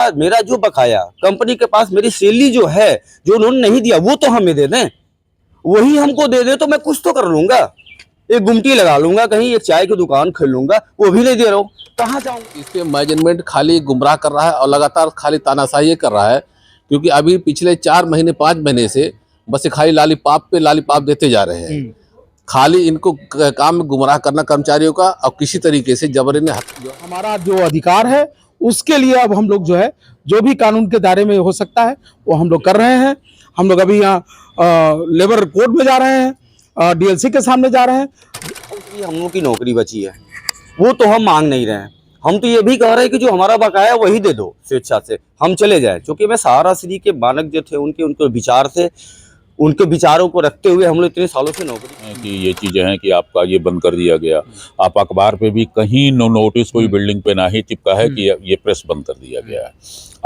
मेरा जो बकाया कंपनी के पास मेरी सैलरी जो है, जो उन्होंने नहीं दिया वो तो हमें दे दें, वही हमको दे दे तो मैं कुछ तो कर लूंगा, एक गुमटी लगा लूंगा, कहीं एक चाय की दुकान खोल लूंगा, वो भी नहीं दे रहा हूँ, कहाँ जाऊँ। इसके मैनेजमेंट खाली गुमराह कर रहा है और लगातार खाली तानाशाही कर रहा है, क्योंकि अभी पिछले 4 महीने 5 महीने से बस ये खाली लालीपाप पे लालीपाप देते जा रहे हैं। खाली इनको काम में गुमराह करना कर्मचारियों का, और किसी तरीके से जबरन हमारा जो अधिकार है उसके लिए अब हम लोग जो है जो भी कानून के दायरे में हो सकता है वो हम लोग कर रहे हैं। हम लोग अभी यहाँ लेबर कोर्ट में जा रहे हैं, डीएलसी के सामने जा रहे हैं। हम लोग की नौकरी बची है वो तो हम मांग नहीं रहे हैं, हम तो ये भी कह रहे हैं कि जो हमारा बकाया वही दे दो, स्वेच्छा से हम चले जाए। क्योंकि मैं सहारा श्री के मानक जो थे उनके विचार से, उनके विचारों को रखते हुए हम लोग इतने सालों से नौकरी कि ये चीज़ें हैं कि आपका ये बंद कर दिया गया। आप अखबार पे भी कहीं नोटिस कोई बिल्डिंग पे ना ही चिपका है कि ये प्रेस बंद कर दिया गया है।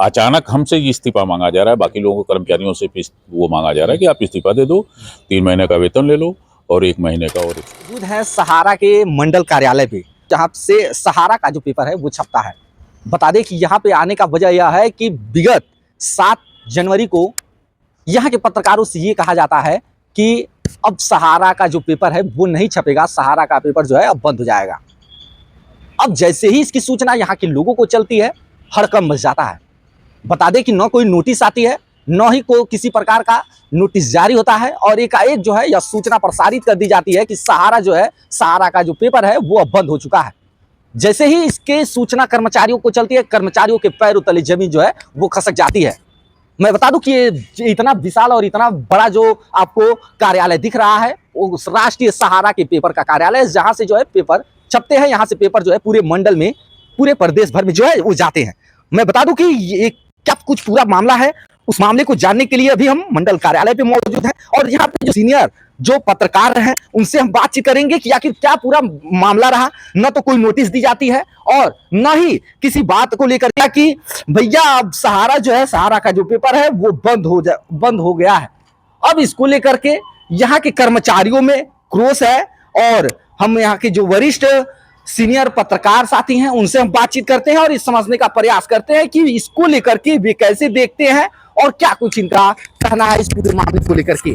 अचानक हमसे ये इस्तीफा मांगा जा रहा है, बाकी लोगों को कर्मचारियों से वो मांगा जा रहा है कि आप इस्तीफा दे दो, 3 महीने का वेतन ले लो और 1 महीने का और मौजूद है सहारा के मंडल कार्यालय पे, जहाँ से सहारा का जो पेपर है वो छपता है। बता दें कि यहाँ पे आने का वजह यह है कि विगत 7 जनवरी को यहाँ के पत्रकारों से ये कहा जाता है कि अब सहारा का जो पेपर है वो नहीं छपेगा, सहारा का पेपर जो है अब बंद हो जाएगा। अब जैसे ही इसकी सूचना यहाँ के लोगों को चलती है, हड़कंप मच जाता है। बता दें कि न कोई नोटिस आती है, न ही कोई किसी प्रकार का नोटिस जारी होता है, और एकाएक जो है यह सूचना प्रसारित कर दी जाती है कि सहारा जो है, सहारा का जो पेपर है वो अब बंद हो चुका है। जैसे ही इसके सूचना कर्मचारियों को चलती है, कर्मचारियों के पैरों तले जमीन जो है वो खसक जाती है। मैं बता दूं कि ये इतना विशाल और इतना बड़ा जो आपको कार्यालय दिख रहा है वो राष्ट्रीय सहारा के पेपर का कार्यालय है, जहां से जो है पेपर छपते हैं। यहाँ से पेपर जो है पूरे मंडल में, पूरे प्रदेश भर में जो है वो जाते हैं। मैं बता दूं कि ये क्या कुछ पूरा मामला है, उस मामले को जानने के लिए अभी हम मंडल कार्यालय पे मौजूद हैं, और यहाँ पे जो सीनियर जो पत्रकार हैं उनसे हम बातचीत करेंगे कि आखिर क्या पूरा मामला रहा। न तो कोई नोटिस दी जाती है और न ही किसी बात को लेकर क्या कि भैया अब सहारा जो है, सहारा का जो पेपर है वो बंद हो गया है। अब इसको लेकर के यहाँ के कर्मचारियों में क्रोध है, और हम यहाँ के जो वरिष्ठ सीनियर पत्रकार साथी हैं उनसे हम बातचीत करते हैं और इस समझने का प्रयास करते हैं कि इसको लेकर के वे कैसे देखते हैं और क्या कुछ इनका कहना है इस पूरे मामले को लेकर के।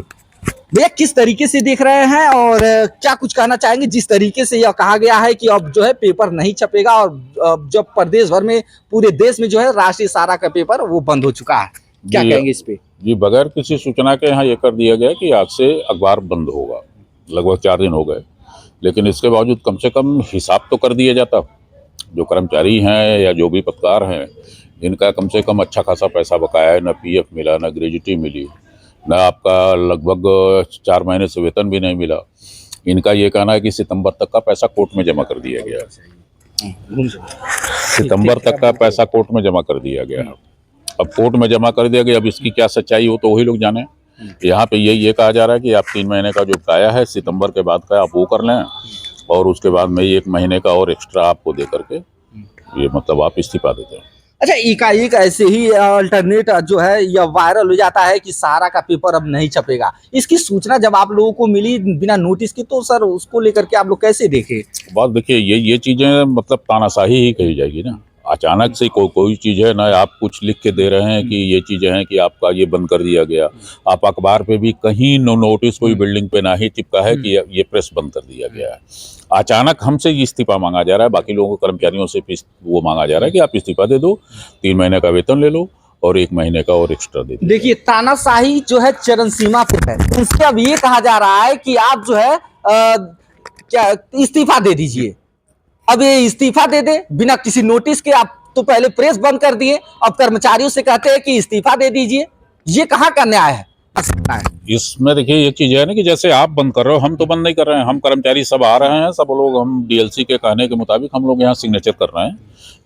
भैया किस तरीके से देख रहे हैं और क्या कुछ कहना चाहेंगे जिस तरीके से यह कहा गया है कि अब जो है पेपर नहीं छपेगा, और जब प्रदेश भर में, पूरे देश में जो है राष्ट्रीय सहारा का पेपर वो बंद हो चुका है, क्या कहेंगे इस पे? जी, बगैर किसी सूचना के यहाँ ये कर दिया गया कि आज से अखबार बंद होगा। लगभग 4 दिन हो गए, लेकिन इसके बावजूद कम से कम हिसाब तो कर दिया जाता। जो कर्मचारी हैं या जो भी पत्रकार हैं, इनका कम से कम अच्छा खासा पैसा बकाया है, न पीएफ मिला, न ग्रेजुटी मिली, न आपका लगभग 4 महीने से वेतन भी नहीं मिला। इनका ये कहना है कि सितंबर तक का पैसा कोर्ट में जमा कर दिया गया। सितंबर तक का पैसा कोर्ट में जमा कर दिया गया। अब कोर्ट में जमा कर दिया गया, अब इसकी क्या सच्चाई हो तो वही लोग जाने। यहाँ पे ये कहा जा रहा है कि आप 3 महीने का जो बकाया है सितंबर के बाद का आप वो कर लें, और उसके बाद में 1 महीने का और एक्स्ट्रा आपको दे करके ये मतलब आप इस्तीफा दे दें। अच्छा, एकाएक ऐसे ही अल्टरनेट जो है यह वायरल हो जाता है कि सहारा का पेपर अब नहीं छपेगा। इसकी सूचना जब आप लोगों को मिली बिना नोटिस के, तो सर उसको लेकर के आप लोग कैसे देखे? बात देखिए, ये चीज़ें मतलब तानाशाही ही कही जाएगी ना। अचानक से कोई चीज़ है ना, आप कुछ लिख के दे रहे हैं कि ये चीज़ें हैं कि आपका ये बंद कर दिया गया। आप अखबार पे भी कहीं नोटिस कोई बिल्डिंग पे ना ही चिपका है कि ये प्रेस बंद कर दिया गया है। अचानक हमसे ये इस्तीफा मांगा जा रहा है, बाकी लोगों को कर्मचारियों से वो मांगा जा रहा है कि आप इस्तीफा दे दो, 3 महीने का वेतन ले लो और 1 महीने का और एक्स्ट्रा दे दो। देखिए, तानाशाही जो है चरम सीमा पे है। उनसे अब ये कहा जा रहा है कि आप जो है क्या इस्तीफा दे दीजिए। अब ये इस्तीफा दे दे बिना किसी नोटिस के। आप तो पहले प्रेस बंद कर दिए, अब कर्मचारियों से कहते हैं कि इस्तीफा दे दीजिए। ये कहाँ का न्याय है? इसमें देखिए एक चीज़ है ना कि जैसे आप बंद कर रहे हो, हम तो बंद नहीं कर रहे हैं। हम कर्मचारी सब आ रहे हैं, सब लोग हम डीएलसी के कहने के मुताबिक हम लोग यहाँ सिग्नेचर कर रहे हैं।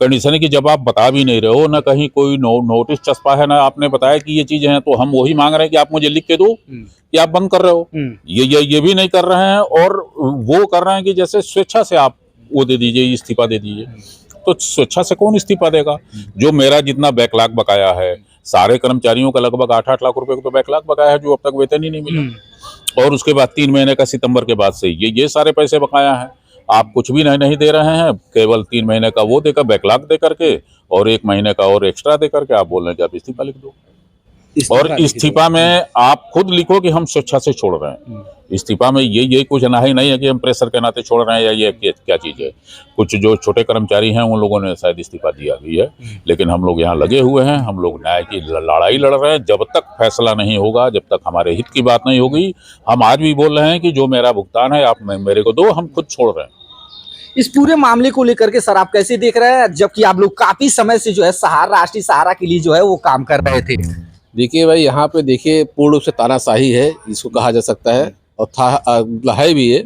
कंडीशन है कि जब आप बता भी नहीं रहे हो, ना कहीं कोई नोटिस चस्पा है, ना आपने बताया कि ये चीज़ें हैं, तो हम वही मांग रहे हैं कि आप मुझे लिख के दो कि आप बंद कर रहे हो। ये भी नहीं कर रहे हैं, और वो कर रहे हैं कि जैसे स्वेच्छा से आप वो दे दीजिए, इस्तीफा दे दीजिए। तो स्वेच्छा से कौन इस्तीफा देगा? जो मेरा जितना बैकलॉग बकाया है, सारे कर्मचारियों का लगभग 8-8 लाख रुपए का तो बैकलॉग बकाया है, जो अब तक वेतन ही नहीं मिला। और उसके बाद 3 महीने का सितंबर के बाद से ये सारे पैसे बकाया हैं। आप कुछ भी नहीं दे रहे हैं, केवल 3 महीने का वो देकर बैकलॉग दे करके और 1 महीने का और एक्स्ट्रा दे करके आप बोल रहे हैं कि आप इस्तीफा लिख दो। और इस्तीफा में आप खुद लिखो कि हम स्वेच्छा से छोड़ रहे हैं। इस्तीफा में ये कुछ नहीं है कि हम प्रेशर के नाते छोड़ रहे हैं या ये क्या चीज़ है। कुछ जो छोटे कर्मचारी हैं उन लोगों ने शायद इस्तीफा दिया भी है, लेकिन हम लोग यहाँ लगे हुए हैं, हम लोग न्याय की लड़ाई लड़ रहे हैं। जब तक फैसला नहीं होगा, जब तक हमारे हित की बात नहीं होगी, हम आज भी बोल रहे हैं कि जो मेरा भुगतान है आप मेरे को दो, हम खुद छोड़ रहे हैं। इस पूरे मामले को लेकर के सर आप कैसे देख रहे हैं, जबकि आप लोग काफी समय से जो है सहारा, राष्ट्रीय सहारा के लिए जो है वो काम कर रहे थे? देखिए भाई, यहाँ पे देखिए पूर्ण रूप से तानाशाही है, इसको कहा जा सकता है, और है भी है।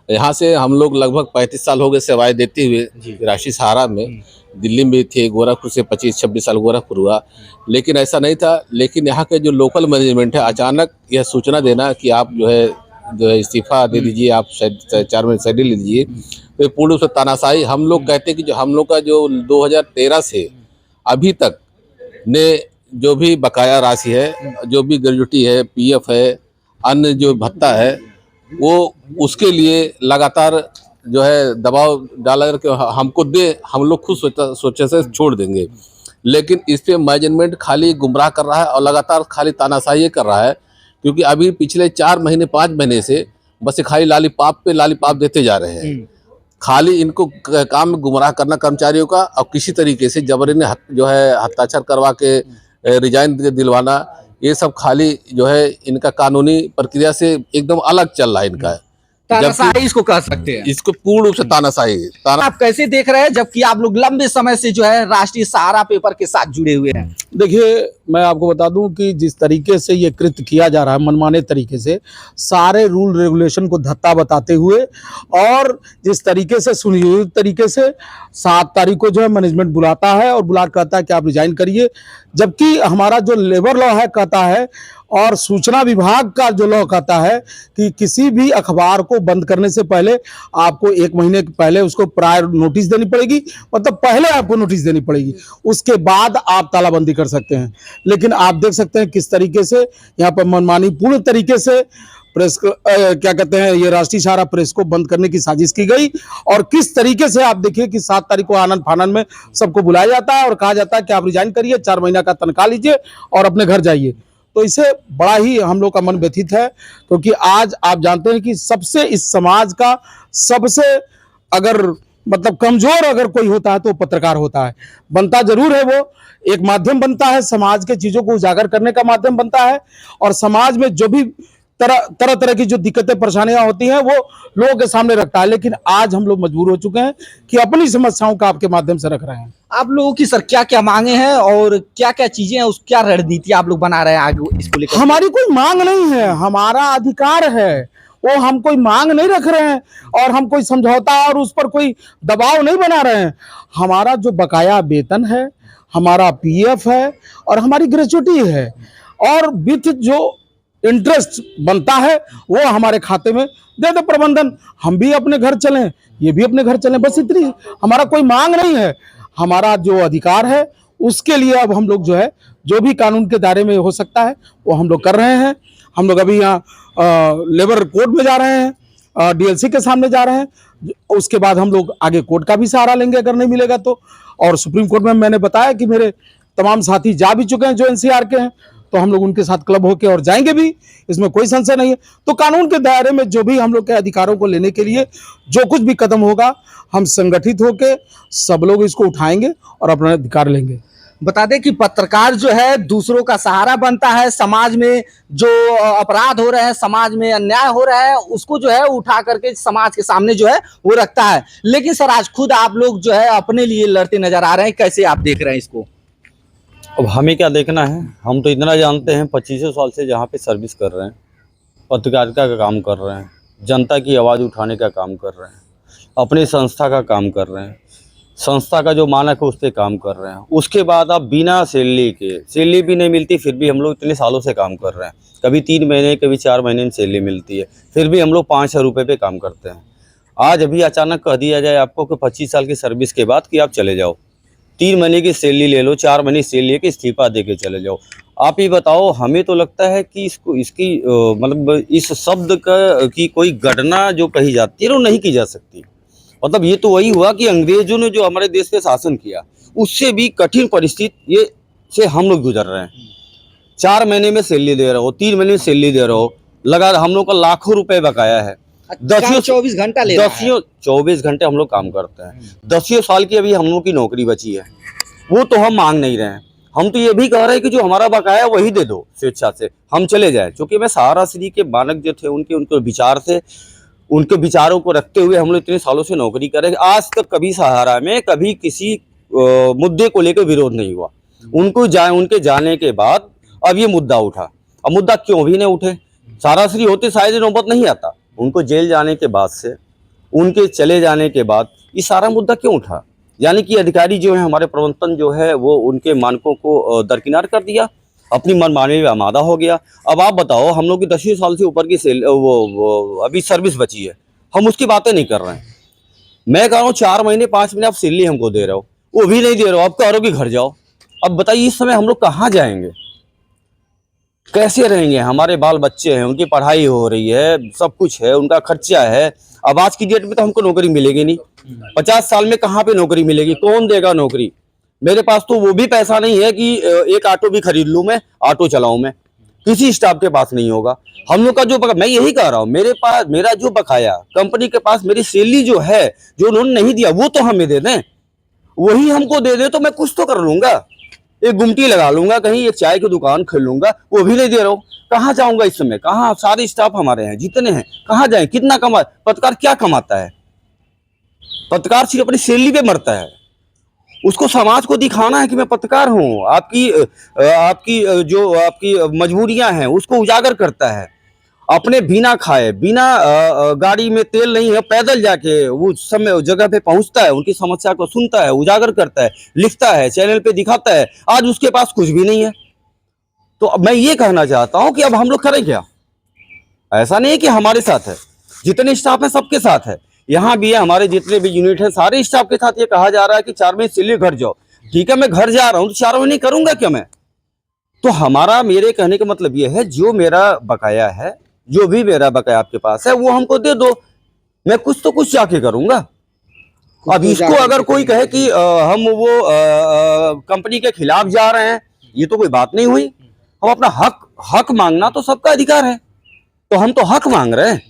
यहाँ से हम लोग लगभग 35 साल हो गए सेवाएं देते हुए राष्ट्रीय सहारा में। दिल्ली में थे, गोरखपुर से 25-26 साल गोरखपुर हुआ, लेकिन ऐसा नहीं था। लेकिन यहाँ के जो लोकल मैनेजमेंट है, अचानक यह सूचना देना कि आप जो है इस्तीफा दे दीजिए, आप 4 महीने सैलरी ले लीजिए, तो पूर्ण रूप से तानाशाही। हम लोग कहते हैं कि जो हम लोग का जो 2013 से अभी तक ने जो भी बकाया राशि है, जो भी ग्रेजुटी है, पीएफ है, अन्य जो भत्ता है, वो उसके लिए लगातार जो है दबाव डाला करके हमको दे, हम लोग खुद सोचे से छोड़ देंगे। लेकिन इस पे मैनेजमेंट खाली गुमराह कर रहा है और लगातार खाली तानाशाही कर रहा है, क्योंकि अभी पिछले 4 महीने 5 महीने से बस खाली लालीपाप पे लालीपाप देते जा रहे हैं। खाली इनको काम में गुमराह करना कर्मचारियों का, और किसी तरीके से जबरन जो है हस्ताक्षर करवा के रिजाइन दिलवाना, ये सब खाली जो है इनका कानूनी प्रक्रिया से एकदम अलग चल रहा है इनका। तानाशाही इसको कह सकते हैं। इसको पूर्ण रूप से तानाशाही। आप कैसे देख रहे हैं, जबकि आप लोग लंबे समय से जो है राष्ट्रीय सहारा पेपर के साथ जुड़े हुए हैं? देखिए, मैं आपको बता दूं कि जिस तरीके से ये कृत्य किया जा रहा है, मनमाने तरीके से, सारे रूल रेगुलेशन को धत्ता बताते हुए, और जिस तरीके से सुनियोजित तरीके से 7 तारीख को जो है मैनेजमेंट बुलाता है और बुला कहता है कि आप रिजाइन करिए, जबकि हमारा जो लेबर लॉ है कहता है, और सूचना विभाग का जो लॉ कहता है कि किसी भी अखबार को बंद करने से पहले आपको 1 महीने पहले उसको प्रायर नोटिस देनी पड़ेगी, मतलब पहले आपको नोटिस देनी पड़ेगी, उसके बाद आप तालाबंदी कर सकते हैं। लेकिन आप देख सकते हैं किस तरीके से यहाँ पर मनमानी पूर्ण तरीके से प्रेस क्या कहते हैं, ये राष्ट्रीय सहारा प्रेस को बंद करने की साजिश की गई। और किस तरीके से आप देखिए कि 7 तारीख को आनंद फानन में सबको बुलाया जाता है और कहा जाता है कि आप रिजाइन करिए, 4 महीना का तनख्वाह लीजिए और अपने घर जाइए। तो इससे बड़ा ही हम लोग का मन व्यथित है, क्योंकि आज आप जानते हैं कि सबसे इस समाज का सबसे अगर मतलब कमजोर अगर कोई होता है तो पत्रकार होता है। बनता जरूर है, वो एक माध्यम बनता है, समाज के चीजों को उजागर करने का माध्यम बनता है, और समाज में जो भी तरह तरह की जो दिक्कतें परेशानियां होती हैं वो लोगों के सामने रखता है। लेकिन आज हम लोग मजबूर हो चुके हैं कि अपनी समस्याओं का आपके माध्यम से रख रहे हैं। आप लोगों की सर क्या क्या मांगे हैं और क्या क्या चीजें हैं, उस क्या रणनीति आप लोग बना रहे हैं आगे इसको लेकर? हमारी कोई मांग नहीं है, हमारा अधिकार है, वो हम कोई मांग नहीं रख रहे हैं और हम कोई समझौता और उस पर कोई दबाव नहीं बना रहे हैं। हमारा जो बकाया वेतन है, हमारा पीएफ है और हमारी ग्रेच्युटी है, और विथ जो इंटरेस्ट बनता है वो हमारे खाते में दे दे प्रबंधन, हम भी अपने घर चलें, ये भी अपने घर चलें, बस इतनी। हमारा कोई मांग नहीं है, हमारा जो अधिकार है उसके लिए अब हम लोग जो है जो भी कानून के दायरे में हो सकता है वो हम लोग कर रहे हैं। हम लोग अभी यहाँ लेबर कोर्ट में जा रहे हैं, डीएलसी के सामने जा रहे हैं, उसके बाद हम लोग आगे कोर्ट का भी सहारा लेंगे अगर नहीं मिलेगा तो। और सुप्रीम कोर्ट में मैंने बताया कि मेरे तमाम साथी जा भी चुके हैं जो एनसीआर के हैं, तो हम लोग उनके साथ क्लब होकर और जाएंगे भी, इसमें कोई संशय नहीं है। तो कानून के दायरे में जो भी हम लोग के अधिकारों को लेने के लिए जो कुछ भी कदम होगा, हम संगठित होकर सब लोग इसको उठाएंगे और अपना अधिकार लेंगे। बता दें कि पत्रकार जो है दूसरों का सहारा बनता है, समाज में जो अपराध हो रहे हैं, समाज में अन्याय हो रहा है, उसको जो है उठा करके समाज के सामने जो है वो रखता है। लेकिन सर आज खुद आप लोग जो है अपने लिए लड़ते नजर आ रहे हैं, कैसे आप देख रहे हैं इसको? अब हमें क्या देखना है, हम तो इतना जानते हैं 25 साल से जहाँ पे सर्विस कर रहे हैं, पत्रकारिता का काम कर रहे हैं, जनता की आवाज़ उठाने का काम कर रहे हैं, अपनी संस्था का काम कर रहे हैं, संस्था का जो मानक है उस पर काम कर रहे हैं। उसके बाद आप बिना सैलरी के, सैलरी भी नहीं मिलती फिर भी हम लोग इतने सालों से काम कर रहे हैं, कभी 3 महीने कभी 4 महीने में सैलरी मिलती है, फिर भी हम लोग 500 रुपये पे काम करते हैं। आज अभी अचानक कह दिया जाए आपको कि 25 साल की सर्विस के बाद कि आप चले जाओ, 3 महीने की सैलरी ले लो, 4 महीने सैलरी लेके इस्तीफा दे के चले जाओ। आप ही बताओ, हमें तो लगता है कि इसकी मतलब इस शब्द की कोई गणना जो कही जाती है वो नहीं की जा सकती। मतलब ये तो वही हुआ कि अंग्रेजों ने जो हमारे देश पे शासन किया उससे भी कठिन परिस्थिति ये से हम लोग गुजर रहे हैं। 4 महीने में सैलरी दे रहे हो, 3 महीने में सैलरी दे रहे हो, लगा हम लोग का लाखों रुपए बकाया है। काम 24 घंटा ले रहा है। 24 घंटे हम लोग काम करते हैं। 10 साल की अभी हम लोग की नौकरी बची है, वो तो हम मांग नहीं रहे हैं। हम तो ये भी कह रहे हैं कि जो हमारा बकाया वही दे दो, स्वेच्छा से हम चले जाएं। क्योंकि मैं सहारा श्री के मानक जो थे उनके विचार थे, उनके विचारों को रखते हुए हम लोग इतने सालों से नौकरी कर रहे हैं। आज तक कभी सहारा में कभी किसी मुद्दे को लेकर विरोध नहीं हुआ। उनके जाने के बाद अब ये मुद्दा उठा। अब मुद्दा क्यों भी नहीं उठे? सहारा श्री होते शायद नौबत नहीं आता। उनको जेल जाने के बाद से, उनके चले जाने के बाद ये सारा मुद्दा क्यों उठा? यानी कि अधिकारी जो है, हमारे प्रबंधन जो है, वो उनके मानकों को दरकिनार कर दिया, अपनी मनमानी में आमादा हो गया। अब आप बताओ, हम लोग की 10 साल से ऊपर की वो अभी सर्विस बची है, हम उसकी बातें नहीं कर रहे हैं। मैं कह रहा हूँ 4 महीने 5 महीने आप सैलरी हमको दे रहे हो, वो भी नहीं दे रहे हो, आप कह रहे हो कि घर जाओ। अब बताइए इस समय हम लोग कहाँ जाएंगे, कैसे रहेंगे? हमारे बाल बच्चे हैं, उनकी पढ़ाई हो रही है, सब कुछ है, उनका खर्चा है। अब आज की डेट में तो हमको नौकरी मिलेगी नहीं। 50 साल में कहाँ पे नौकरी मिलेगी? कौन देगा नौकरी? मेरे पास तो वो भी पैसा नहीं है कि एक ऑटो भी खरीद लूं, मैं ऑटो चलाऊं। मैं किसी स्टाफ के पास नहीं होगा। हम लोग का जो मैं यही कह रहा हूँ, मेरे पास मेरा जो बकाया कंपनी के पास मेरी सैलरी जो है, जो उन्होंने नहीं दिया, वो तो हमें दे दें, वही हमको दे दे तो मैं कुछ तो कर लूंगा, एक गुमटी लगा लूंगा, कहीं एक चाय की दुकान खोल लूंगा। वो भी नहीं दे रहा हूँ, कहाँ जाऊंगा इस समय? कहाँ? सारे स्टाफ हमारे हैं, जितने हैं, कहाँ जाए? कितना कमा? पत्रकार क्या कमाता है? पत्रकार सिर्फ अपनी सैलरी पे मरता है। उसको समाज को दिखाना है कि मैं पत्रकार हूँ। आपकी आपकी मजबूरियां हैं उसको उजागर करता है। अपने बिना खाए, बिना गाड़ी में तेल नहीं है, पैदल जाके वो समय जगह पे पहुंचता है, उनकी समस्या को सुनता है, उजागर करता है, लिखता है, चैनल पे दिखाता है। आज उसके पास कुछ भी नहीं है। तो अब मैं ये कहना चाहता हूं कि अब हम लोग करें क्या? ऐसा नहीं है कि हमारे साथ है, जितने स्टाफ है सबके साथ है। यहाँ भी है, हमारे जितने भी यूनिट है सारे स्टाफ के साथ ये कहा जा रहा है कि 4 महीने सैलरी घर जाओ। ठीक है, मैं घर जा रहा हूँ तो 4 महीने करूंगा क्या मैं? तो मेरे कहने का मतलब ये है, जो मेरा बकाया है, जो भी मेरा बकाया आपके पास है, वो हमको दे दो, मैं कुछ तो कुछ जाके करूंगा। अब इसको अगर कोई कहे कि हम वो कंपनी के खिलाफ जा रहे हैं, ये तो कोई बात नहीं हुई। हम अपना हक मांगना तो सबका अधिकार है, तो हम तो हक मांग रहे हैं।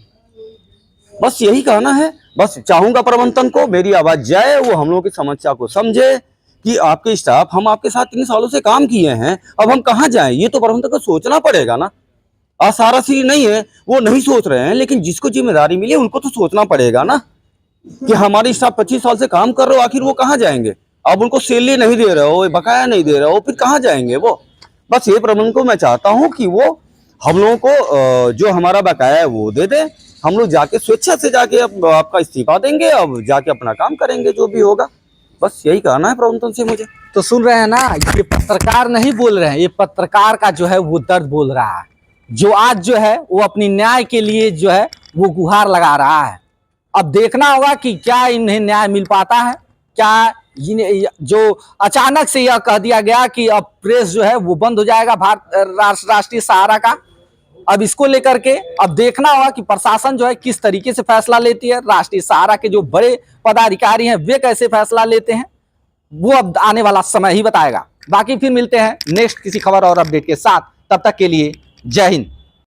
बस यही कहना है। बस चाहूंगा प्रबंधन को मेरी आवाज जाए, वो हम लोगों की समस्या को समझे कि आपके स्टाफ, हम आपके साथ 3 सालों से काम किए हैं, अब हम कहाँ जाएं? ये तो प्रबंधन को सोचना पड़ेगा ना। आज सहारा श्री नहीं है, वो नहीं सोच रहे हैं, लेकिन जिसको जिम्मेदारी मिली उनको तो सोचना पड़ेगा ना कि हमारे स्टाफ 25 साल से काम कर रहे हो, आखिर वो कहाँ जाएंगे? अब उनको सैलरी नहीं दे रहे हो, बकाया नहीं दे रहे हो, फिर कहाँ जाएंगे वो? बस ये प्रबंधन को मैं चाहता हूँ कि वो हम लोगों को जो हमारा बकाया है वो दे दे। हम लोग जाके स्वेच्छा से जाके आपका इस्तीफा देंगे, अब जाके अपना काम करेंगे जो भी होगा। बस यही कहना है प्रबंधन से मुझे। तो सुन रहे हैं ना, ये पत्रकार नहीं बोल रहे हैं, ये पत्रकार का जो है वो दर्द बोल रहा है, जो आज जो है वो अपनी न्याय के लिए जो है वो गुहार लगा रहा है। अब देखना होगा कि क्या इन्हें न्याय मिल पाता है। क्या जो अचानक से यह कह दिया गया कि अब प्रेस जो है वो बंद हो जाएगा राष्ट्रीय सहारा का, अब इसको लेकर के अब देखना होगा कि प्रशासन जो है किस तरीके से फैसला लेती है, राष्ट्रीय सहारा के जो बड़े पदाधिकारी हैं वे कैसे फैसला लेते हैं, वो अब आने वाला समय ही बताएगा। बाकी फिर मिलते हैं नेक्स्ट किसी खबर और अपडेट के साथ, तब तक के लिए जय हिंद।